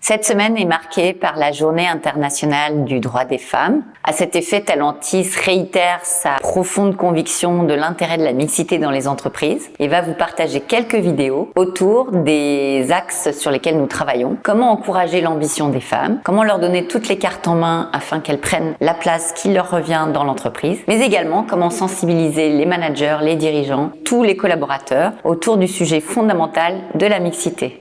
Cette semaine est marquée par la Journée internationale du droit des femmes. À cet effet, Talentis réitère sa profonde conviction de l'intérêt de la mixité dans les entreprises et va vous partager quelques vidéos autour des axes sur lesquels nous travaillons. Comment encourager l'ambition des femmes, comment leur donner toutes les cartes en main afin qu'elles prennent la place qui leur revient dans l'entreprise, mais également comment sensibiliser les managers, les dirigeants, tous les collaborateurs autour du sujet fondamental de la mixité.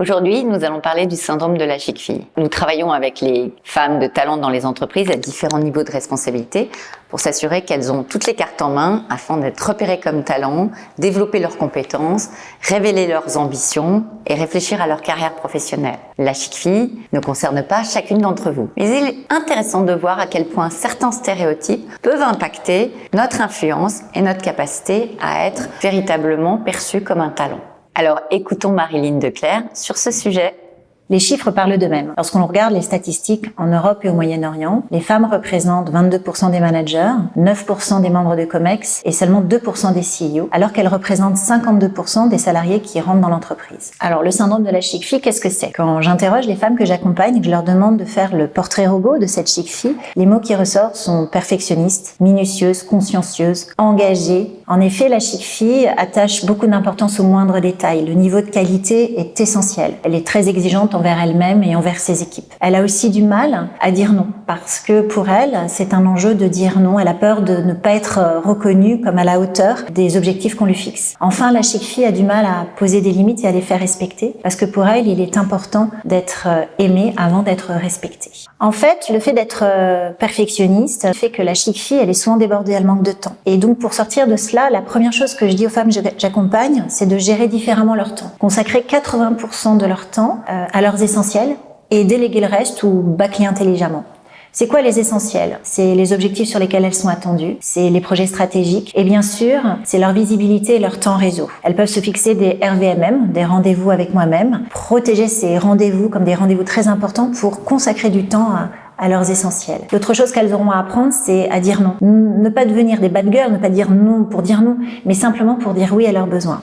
Aujourd'hui, nous allons parler du syndrome de la chic fille. Nous travaillons avec les femmes de talent dans les entreprises à différents niveaux de responsabilité pour s'assurer qu'elles ont toutes les cartes en main afin d'être repérées comme talent, développer leurs compétences, révéler leurs ambitions et réfléchir à leur carrière professionnelle. La chic fille ne concerne pas chacune d'entre vous. Mais il est intéressant de voir à quel point certains stéréotypes peuvent impacter notre influence et notre capacité à être véritablement perçus comme un talent. Alors, écoutons Marilyn Declercq sur ce sujet. Les chiffres parlent d'eux-mêmes. Lorsqu'on regarde les statistiques en Europe et au Moyen-Orient, les femmes représentent 22% des managers, 9% des membres de COMEX et seulement 2% des CEO, alors qu'elles représentent 52% des salariés qui rentrent dans l'entreprise. Alors, le syndrome de la chic fille, qu'est-ce que c'est? Quand j'interroge les femmes que j'accompagne et que je leur demande de faire le portrait robot de cette chic fille, les mots qui ressortent sont perfectionniste, minutieuse, consciencieuse, engagée. En effet, la chic fille attache beaucoup d'importance aux moindres détails. Le niveau de qualité est essentiel. Elle est très exigeante envers elle-même et envers ses équipes. Elle a aussi du mal à dire non, parce que pour elle, c'est un enjeu de dire non. Elle a peur de ne pas être reconnue comme à la hauteur des objectifs qu'on lui fixe. Enfin, la chic fille a du mal à poser des limites et à les faire respecter, parce que pour elle, il est important d'être aimée avant d'être respectée. En fait, le fait d'être perfectionniste fait que la chic fille, elle est souvent débordée, elle manque de temps. Et donc, pour sortir de cela, la première chose que je dis aux femmes que j'accompagne, c'est de gérer différemment leur temps. Consacrer 80% de leur temps à leurs essentiels et déléguer le reste ou bâcler intelligemment. C'est quoi les essentiels? C'est les objectifs sur lesquels elles sont attendues, c'est les projets stratégiques et bien sûr, c'est leur visibilité et leur temps réseau. Elles peuvent se fixer des RVMM, des rendez-vous avec moi-même, protéger ces rendez-vous comme des rendez-vous très importants pour consacrer du temps à leurs essentiels. L'autre chose qu'elles auront à apprendre, c'est à dire non. Ne pas devenir des bad girls, ne pas dire non pour dire non, mais simplement pour dire oui à leurs besoins.